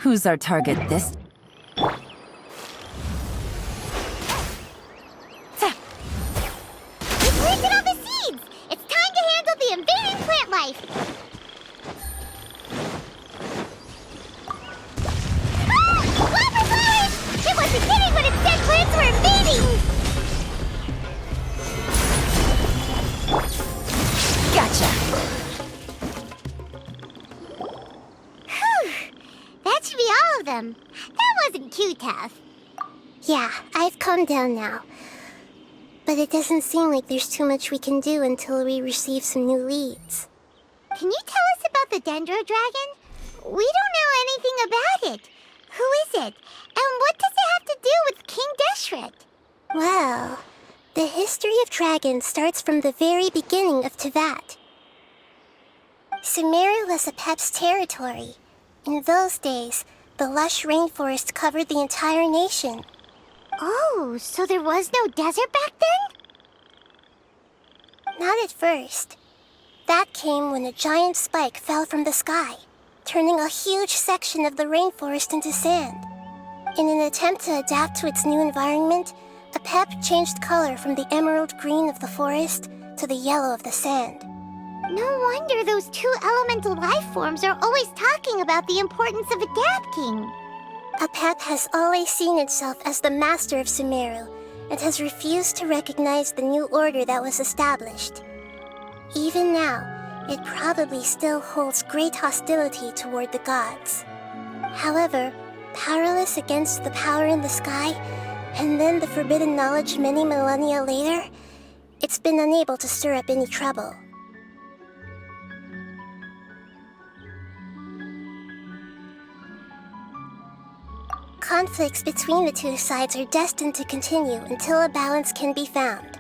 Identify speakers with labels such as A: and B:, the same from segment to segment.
A: Who's our target this?
B: We planted all the seeds! It's time to handle the invading plant life! Ah! Wildflowers! It wasn't kidding when it said plants were invading!
A: Gotcha!
B: Whew! That should be all of them. That wasn't too tough. Yeah, I've calmed down now. But it doesn't seem like there's too much we can do until we receive some new leads. Can you tell us about the Dendro Dragon? We don't know anything about it. Who is it? And what does it have to do with King Deshret? Well, the history of dragons starts from the very beginning of Teyvat. Sumeru was Apep's territory. In those days, the lush rainforest covered the entire nation. Oh, so there was no desert back then? Not at first. That came when a giant spike fell from the sky, turning a huge section of the rainforest into sand. In an attempt to adapt to its new environment, Apep changed color from the emerald green of the forest to the yellow of the sand. No wonder those two elemental life forms are always talking about the importance of adapting. Apep has always seen itself as the master of Sumeru and has refused to recognize the new order that was established. Even now, it probably still holds great hostility toward the gods. However, powerless against the power in the sky, and then the forbidden knowledge many millennia later, it's been unable to stir up any trouble. Conflicts between the two sides are destined to continue until a balance can be found.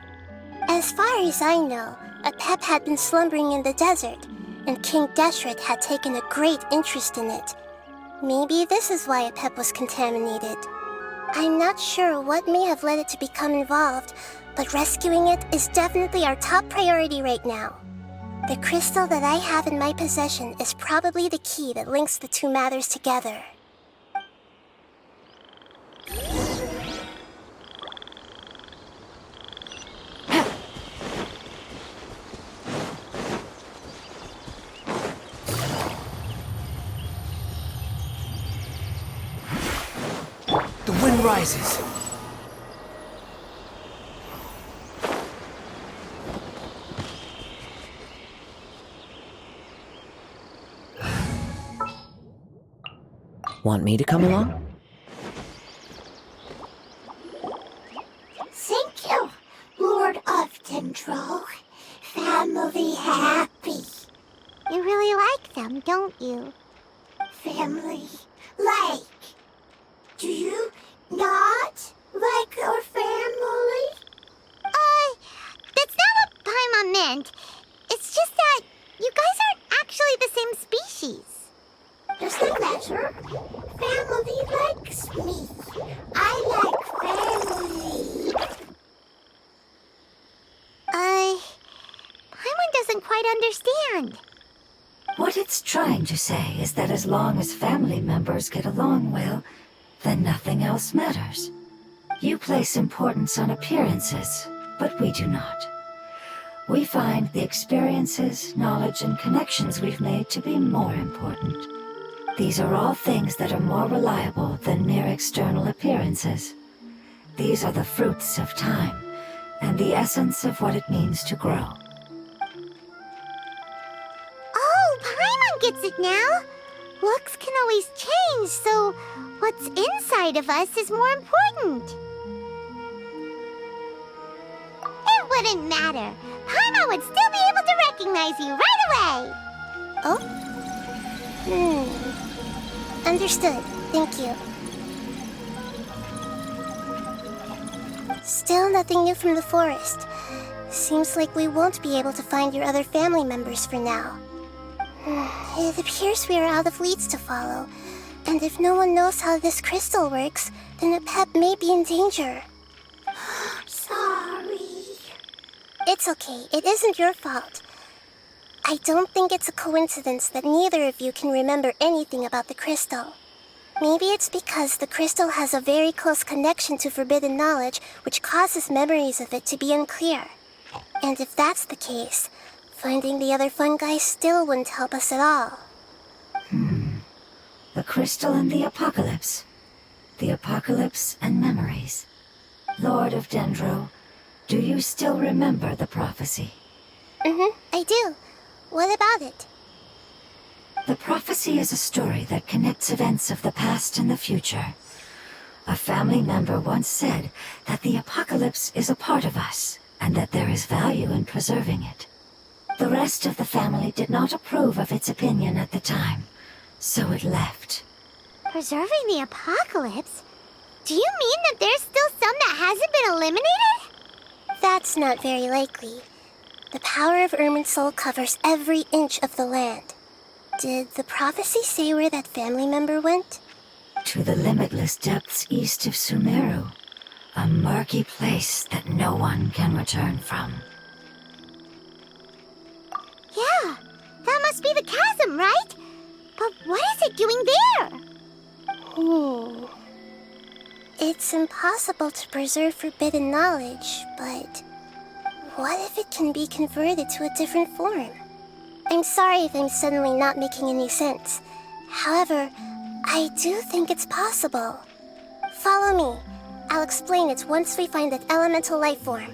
B: As far as I know, Apep had been slumbering in the desert, and King Deshret had taken a great interest in it. Maybe this is why Apep was contaminated. I'm not sure what may have led it to become involved, but rescuing it is definitely our top priority right now. The crystal that I have in my possession is probably the key that links the two matters together.
C: The wind rises.
A: Want me to come along?
B: Thank you, Lord of Dendro. Family happy. You really like them, don't you? Family like. Do you not like our family? That's not what Paimon meant. It's just that you guys aren't actually the same species. Does that matter? Family likes me. I like family. Paimon doesn't quite understand.
D: What it's trying to say is that as long as family members get along well, then nothing else matters. You place importance on appearances, but we do not. We find the experiences, knowledge, and connections we've made to be more important. These are all things that are more reliable than mere external appearances. These are the fruits of time, and the essence of what it means to grow.
B: Oh, Paimon gets it now. Looks can always change, so what's inside of us is more important. It wouldn't matter. Paimon would still be able to recognize you right away. Oh? Understood. Thank you. Still nothing new from the forest. Seems like we won't be able to find your other family members for now. It appears we are out of leads to follow, and if no one knows how this crystal works, then Apep may be in danger. Sorry. It's okay. It isn't your fault. I don't think it's a coincidence that neither of you can remember anything about the crystal. Maybe it's because the crystal has a very close connection to forbidden knowledge, which causes memories of it to be unclear. And if that's the case, finding the other fungi still wouldn't help us at all.
D: The crystal and the apocalypse. The apocalypse and memories. Lord of Dendro, do you still remember the prophecy?
B: I do. What about it?
D: The prophecy is a story that connects events of the past and the future. A family member once said that the apocalypse is a part of us, and that there is value in preserving it. The rest of the family did not approve of its opinion at the time, so it left.
B: Preserving the apocalypse? Do you mean that there's still some that hasn't been eliminated? That's not very likely. The power of Irminsul covers every inch of the land. Did the prophecy say where that family member went?
D: To the limitless depths east of Sumeru. A murky place that no one can return from.
B: Yeah, that must be the chasm, right? But what is it doing there? It's impossible to preserve forbidden knowledge, but what if it can be converted to a different form? I'm sorry if I'm suddenly not making any sense. However, I do think it's possible. Follow me. I'll explain it once we find that elemental life form.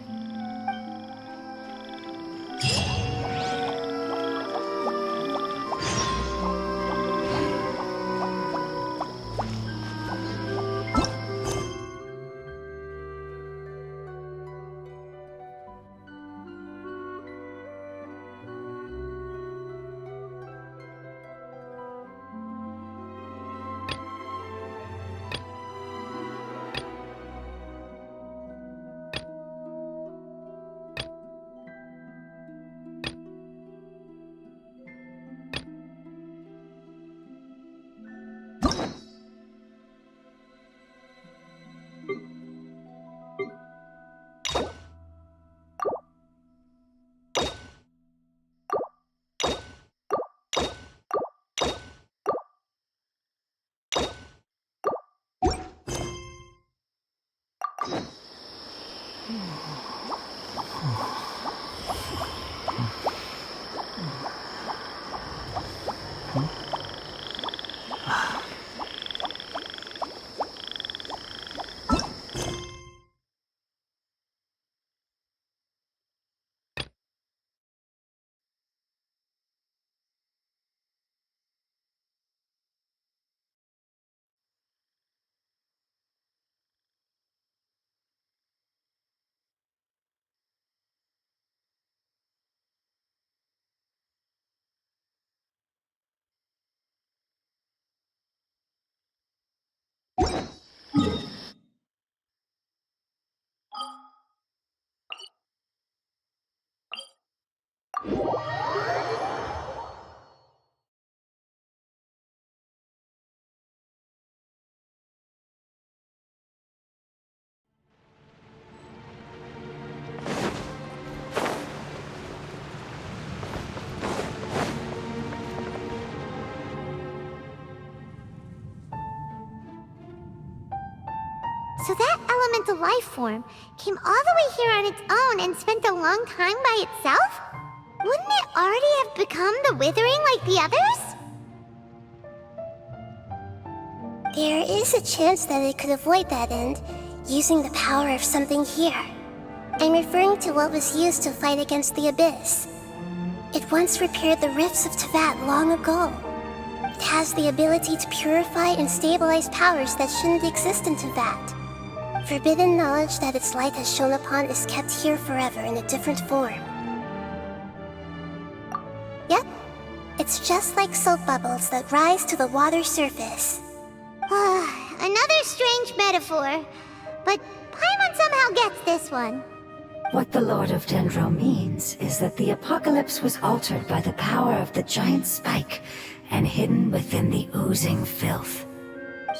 B: So that elemental life form came all the way here on its own and spent a long time by itself? Wouldn't it already have become the Withering like the others? There is a chance that it could avoid that end, using the power of something here. I'm referring to what was used to fight against the Abyss. It once repaired the rifts of Teyvat long ago. It has the ability to purify and stabilize powers that shouldn't exist in Teyvat. Forbidden knowledge that its light has shone upon is kept here forever in a different form. Yep, it's just like soap bubbles that rise to the water's surface. Another strange metaphor, but Paimon somehow gets this one.
D: What the Lord of Dendro means is that the apocalypse was altered by the power of the giant spike and hidden within the oozing filth.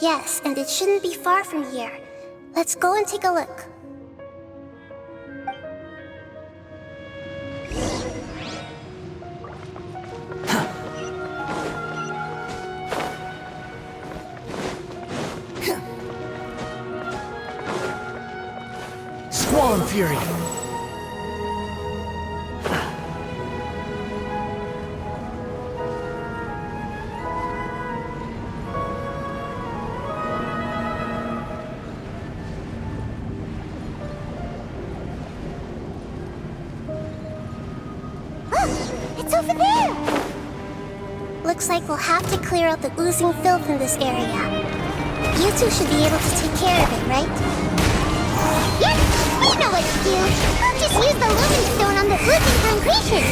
B: Yes, and it shouldn't be far from here. Let's go and take a look.
C: fury.
B: It's over there! Looks like we'll have to clear out the oozing filth in this area. You two should be able to take care of it, right?
E: Yes! We know what to do! We'll just use the Lumen Stone on the oozing concretion!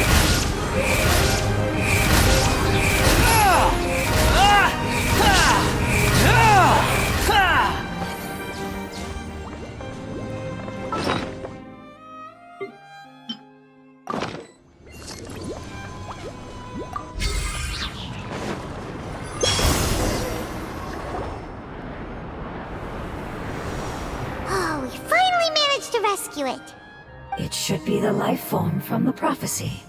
E: Oh, we finally managed to rescue it!
D: It should be the life form from the prophecy.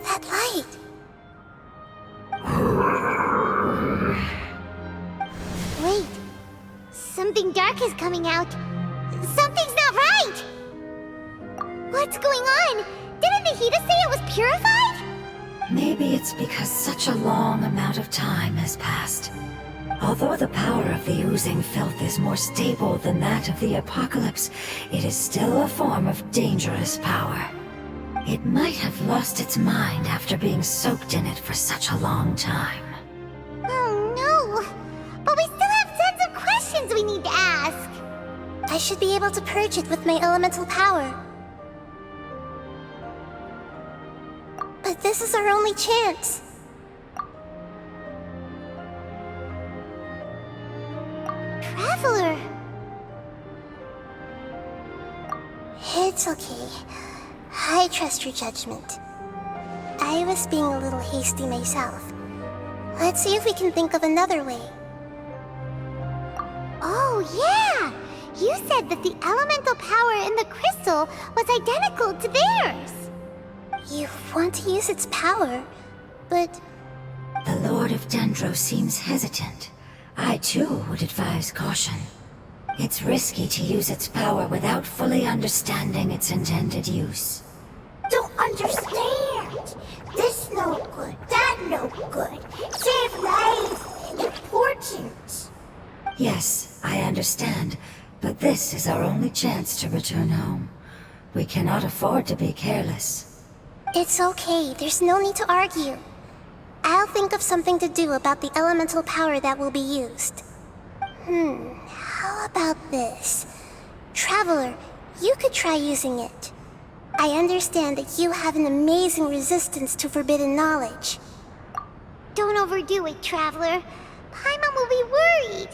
B: That light!
E: Wait, something dark is coming out. Something's not right! What's going on? Didn't Nahida say it was purified?
D: Maybe it's because such a long amount of time has passed. Although the power of the oozing filth is more stable than that of the apocalypse, it is still a form of dangerous power. It might have lost its mind after being soaked in it for such a long time.
E: Oh no! But we still have tons of questions we need to ask!
B: I should be able to purge it with my elemental power. But this is our only chance.
E: Traveler!
B: It's okay. I trust your judgment. I was being a little hasty myself. Let's see if we can think of another way.
E: Oh yeah! You said that the elemental power in the crystal was identical to theirs!
B: You want to use its power, but
D: The Lord of Dendro seems hesitant. I too would advise caution. It's risky to use its power without fully understanding its intended use.
E: Don't understand! This no good, that no good. Save lives! Important!
D: Yes, I understand, but this is our only chance to return home. We cannot afford to be careless.
B: it's okay. There's no need to argue. I'll think of something to do about the elemental power that will be used. How about this? Traveler, you could try using it. I understand that you have an amazing resistance to forbidden knowledge.
E: Don't overdo it, Traveler. Paimon will be worried.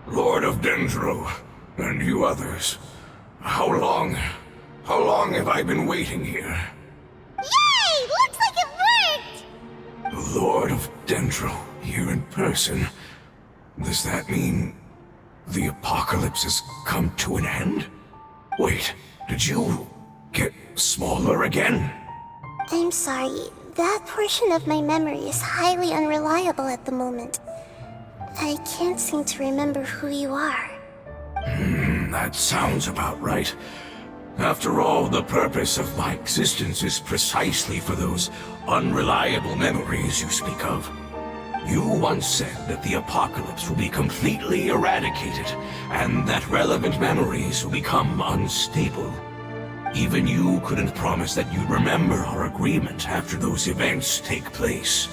F: Lord of Dendro, and you others. How long have I been waiting here?
E: Yay! Looks like it worked!
F: The Lord of Dendro, here in person. Does that mean the apocalypse has come to an end? Wait, did you get smaller again?
B: I'm sorry. That portion of my memory is highly unreliable at the moment. I can't seem to remember who you are.
F: That sounds about right. After all, the purpose of my existence is precisely for those unreliable memories you speak of. You once said that the apocalypse will be completely eradicated, and that relevant memories will become unstable. Even you couldn't promise that you'd remember our agreement after those events take place.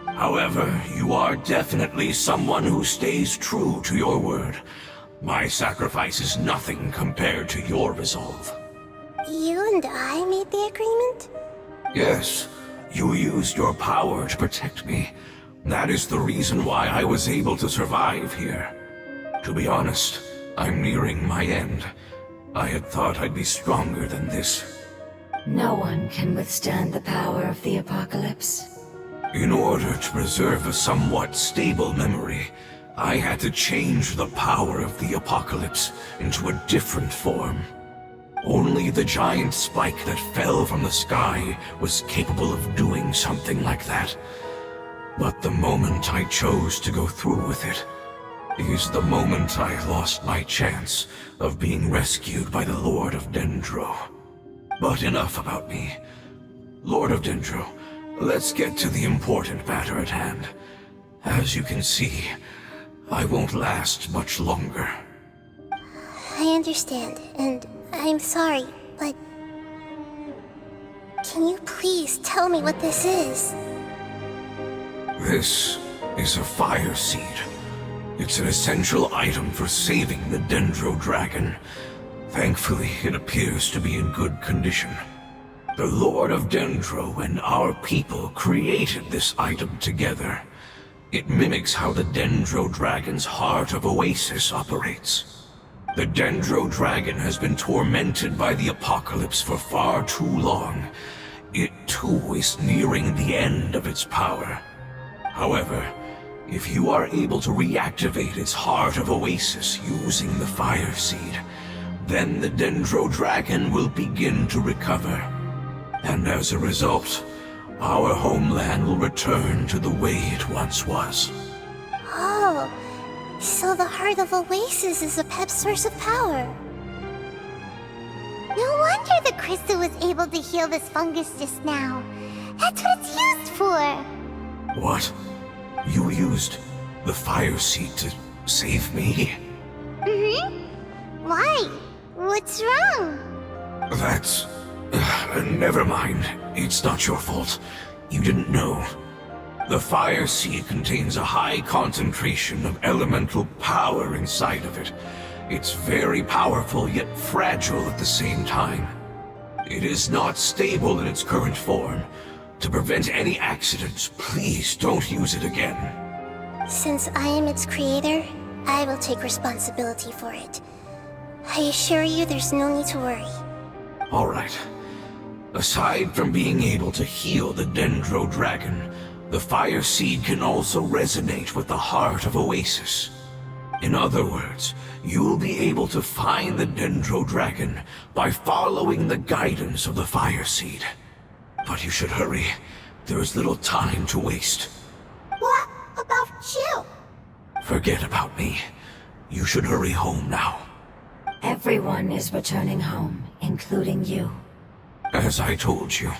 F: However, you are definitely someone who stays true to your word. My sacrifice is nothing compared to your resolve.
B: You and I made the agreement?
F: Yes, you used your power to protect me. That is the reason why I was able to survive here. To be honest, I'm nearing my end. I had thought I'd be stronger than this.
D: No one can withstand the power of the apocalypse.
F: In order to preserve a somewhat stable memory, I had to change the power of the apocalypse into a different form. Only the giant spike that fell from the sky was capable of doing something like that. But the moment I chose to go through with it is the moment I lost my chance of being rescued by the Lord of Dendro. But enough about me. Lord of Dendro, let's get to the important matter at hand. As you can see, I won't last much longer.
B: I understand, and I'm sorry, but... Can you please tell me what this is?
F: This is a fire seed. It's an essential item for saving the Dendro Dragon. Thankfully, it appears to be in good condition. The Lord of Dendro and our people created this item together. It mimics how the Dendro Dragon's Heart of Oasis operates. The Dendro Dragon has been tormented by the apocalypse for far too long. It too is nearing the end of its power. However, if you are able to reactivate its Heart of Oasis using the Fire Seed, then the Dendro Dragon will begin to recover. And as a result, our homeland will return to the way it once was.
B: Oh, so the Heart of Oasis is a pep source of power.
E: No wonder the crystal was able to heal this fungus just now. That's what it's used for.
F: What? You used the Fire Seed to save me?
E: Mm-hmm. Why? What's wrong?
F: That's... never mind. It's not your fault. You didn't know. The Fire Seed contains a high concentration of elemental power inside of it. It's very powerful, yet fragile at the same time. It is not stable in its current form. To prevent any accidents, please don't use it again.
B: Since I am its creator, I will take responsibility for it. I assure you there's no need to worry.
F: All right. Aside from being able to heal the Dendro Dragon, the Fire Seed can also resonate with the Heart of Oasis. In other words, you'll be able to find the Dendro Dragon by following the guidance of the Fire Seed. But you should hurry. There is little time to waste.
B: What about you?
F: Forget about me. You should hurry home now.
D: Everyone is returning home, including you.
F: As I told you,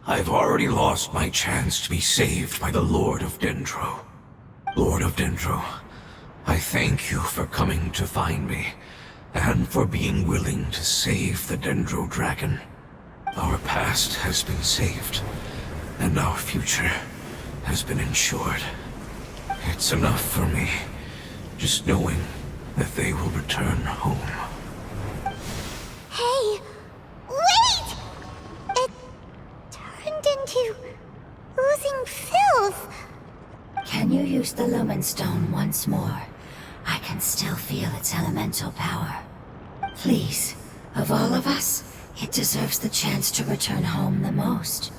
F: I've already lost my chance to be saved by the Lord of Dendro. Lord of Dendro, I thank you for coming to find me, and for being willing to save the Dendro Dragon. Our past has been saved, and our future has been ensured. It's enough for me, just knowing that they will return home.
E: Hey, wait! It turned into oozing filth.
D: Can you use the Lumen Stone once more? I can still feel its elemental power. Please, of all of us, it deserves the chance to return home the most.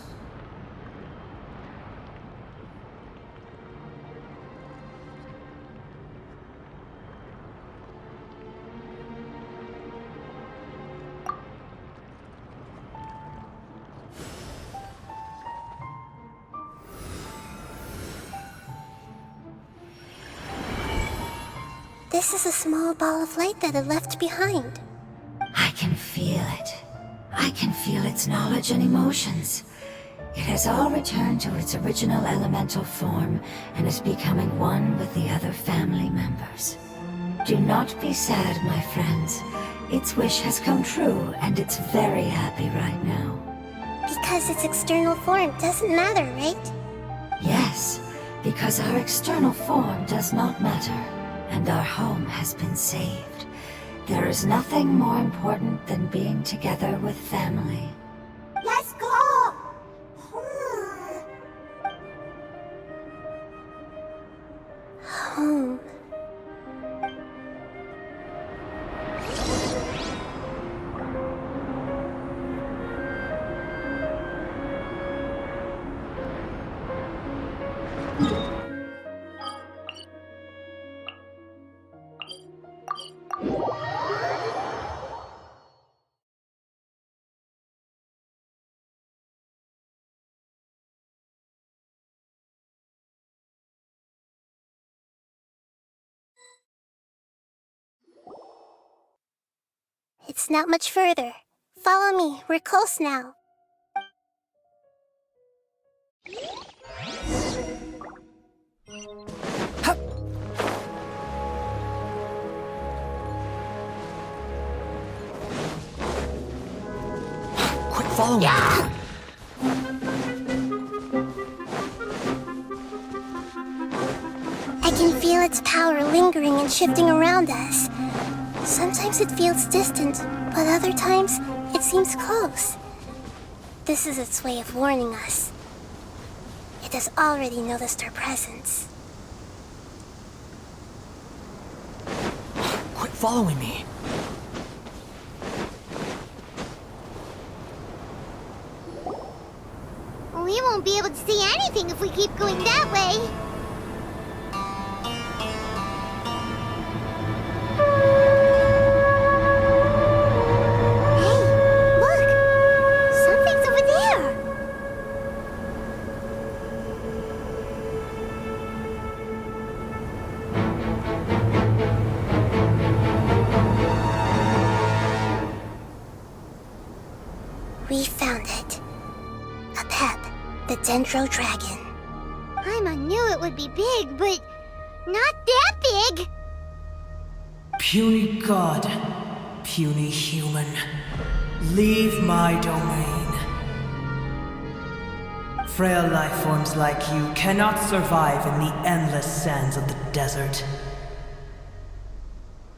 B: This is a small ball of light that it left behind.
D: I can feel it. I can feel its knowledge and emotions. It has all returned to its original elemental form and is becoming one with the other family members. Do not be sad, my friends. Its wish has come true, and it's very happy right now.
B: Because its external form doesn't matter, right?
D: Yes, because our external form does not matter, and our home has been saved. There is nothing more important than being together with family.
B: Let's go! Home. It's not much further. Follow me, we're close now.
C: Quit following me.
B: I can feel its power lingering and shifting around us. Sometimes it feels distant, but other times it seems close. This is its way of warning us. It has already noticed our presence.
C: Quit following me.
E: We won't be able to see anything if we keep going that way. Hey, look! Something's over there!
B: We found it. A pep, the Dendro Dragon.
E: Paimon knew it would be big, but not that big!
G: Puny god, puny human, leave my domain. Frail life forms like you cannot survive in the endless sands of the desert.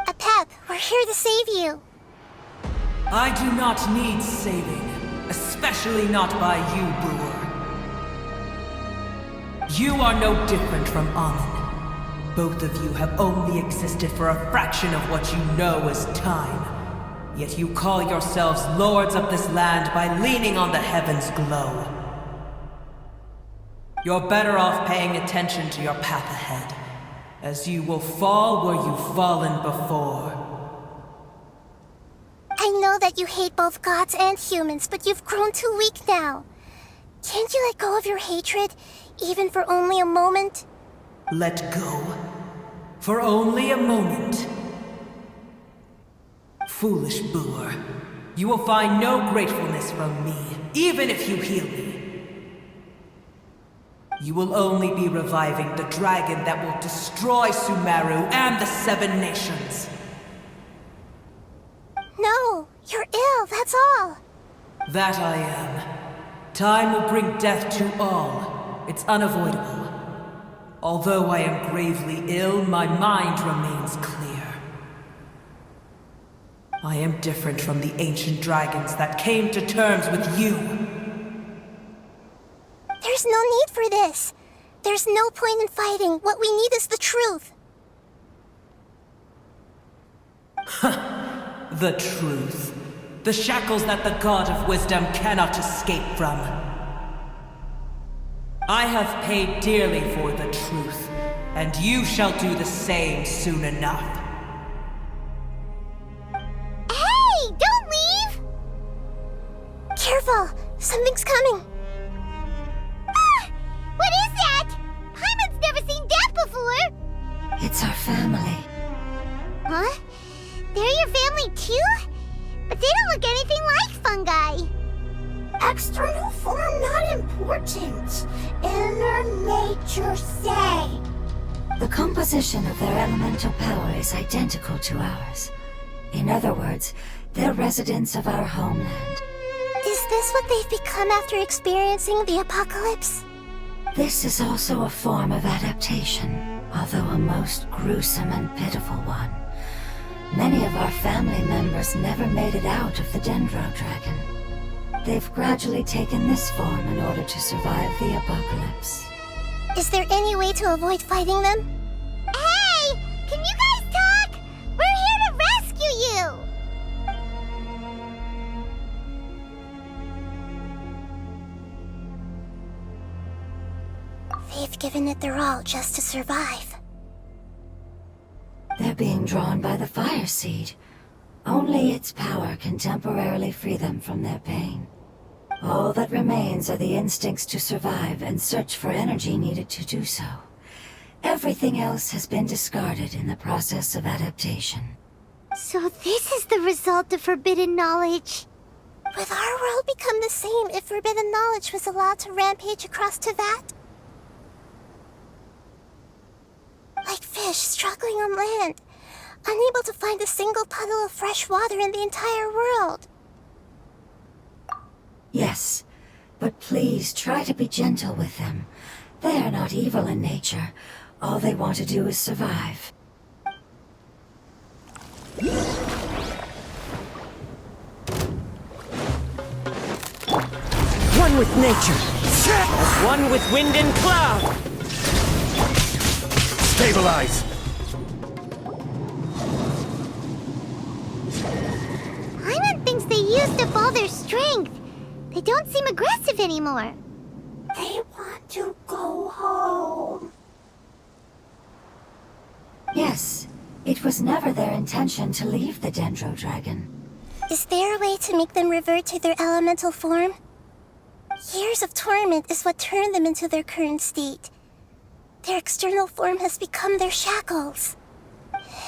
B: A pep, we're here to save you.
G: I do not need saving, especially not by you, Brewer. You are no different from Amun. Both of you have only existed for a fraction of what you know as time. Yet you call yourselves lords of this land by leaning on the heavens' glow. You're better off paying attention to your path ahead, as you will fall where you've fallen before.
B: I know that you hate both gods and humans, but you've grown too weak now. Can't you let go of your hatred, even for only a moment?
G: Let go. For only a moment. Foolish Boor. You will find no gratefulness from me, even if you heal me. You will only be reviving the dragon that will destroy Sumeru and the Seven Nations.
B: No, you're ill, that's all.
G: That I am. Time will bring death to all. It's unavoidable. Although I am gravely ill, my mind remains clear. I am different from the ancient dragons that came to terms with you.
B: There's no need for this. There's no point in fighting. What we need is the truth.
G: The truth. The shackles that the God of Wisdom cannot escape from. I have paid dearly for the truth, and you shall do the same soon enough.
E: Hey, don't leave!
B: Careful, something's coming.
E: Ah! What is that? Paimon's never seen that before!
D: It's our family.
E: Huh? They're your family too? But they don't look anything like fungi.
B: External form not important. Inner nature say.
D: The composition of their elemental power is identical to ours. In other words, they're residents of our homeland.
B: Is this what they've become after experiencing the apocalypse?
D: This is also a form of adaptation, although a most gruesome and pitiful one. Many of our family members never made it out of the Dendro Dragon. They've gradually taken this form in order to survive the apocalypse.
B: Is there any way to avoid fighting them?
E: Hey! Can you guys talk? We're here to rescue you!
B: They've given it their all just to survive.
D: They're being drawn by the fire seed. Only its power can temporarily free them from their pain. All that remains are the instincts to survive and search for energy needed to do so. Everything else has been discarded in the process of adaptation.
E: So this is the result of forbidden knowledge.
B: Would our world become the same if forbidden knowledge was allowed to rampage across Teyvat? Like fish struggling on land, unable to find a single puddle of fresh water in the entire world.
D: Yes, but please try to be gentle with them. They are not evil in nature. All they want to do is survive.
A: One with nature, as one with wind and cloud.
F: Stabilize!
E: Paimon thinks they used up all their strength. They don't seem aggressive anymore.
B: They want to go home.
D: Yes, it was never their intention to leave the Dendro Dragon.
B: Is there a way to make them revert to their elemental form? Years of torment is what turned them into their current state. Their external form has become their shackles.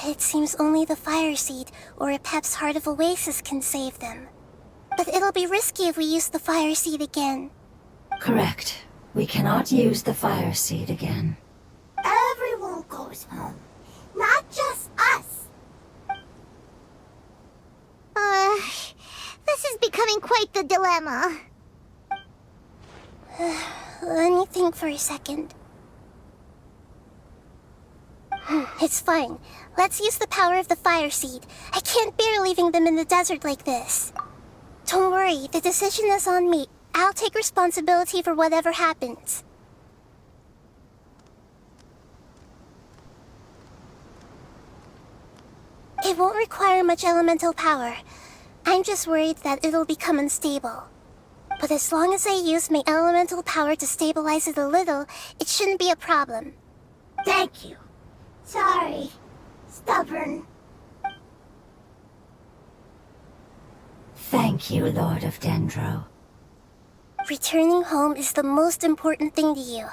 B: It seems only the Fire Seed or Apep's Heart of Oasis can save them. But it'll be risky if we use the Fire Seed again.
D: Correct. We cannot use the Fire Seed again.
B: Everyone goes home, not just us.
E: This is becoming quite the dilemma.
B: Let me think for a second. It's fine. Let's use the power of the Fire Seed. I can't bear leaving them in the desert like this. Don't worry, the decision is on me. I'll take responsibility for whatever happens. It won't require much elemental power. I'm just worried that it'll become unstable. But as long as I use my elemental power to stabilize it a little, it shouldn't be a problem.
E: Thank you. Sorry. Stubborn.
D: Thank you, Lord of Dendro.
B: Returning home is the most important thing to you.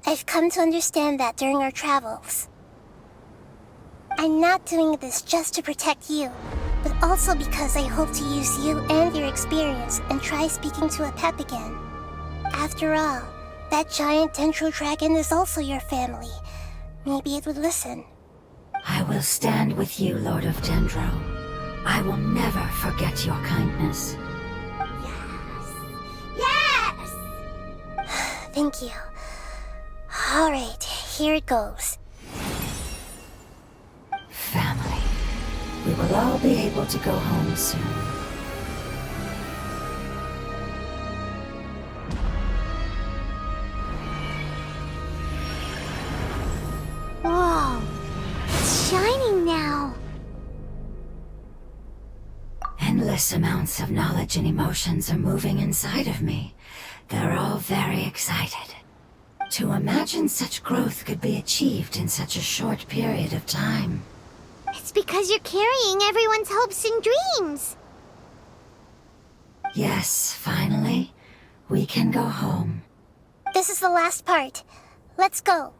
B: I've come to understand that during our travels. I'm not doing this just to protect you, but also because I hope to use you and your experience and try speaking to Apep again. After all, that giant Dendro Dragon is also your family. Maybe it would listen.
D: I will stand with you, Lord of Dendro. I will never forget your kindness.
B: Yes! Thank you. Alright, here it goes.
D: Family. We will all be able to go home soon.
E: Whoa. It's shining now.
D: Endless amounts of knowledge and emotions are moving inside of me. They're all very excited. To imagine such growth could be achieved in such a short period of time.
E: It's because you're carrying everyone's hopes and dreams.
D: Yes, finally, we can go home.
B: This is the last part. Let's go.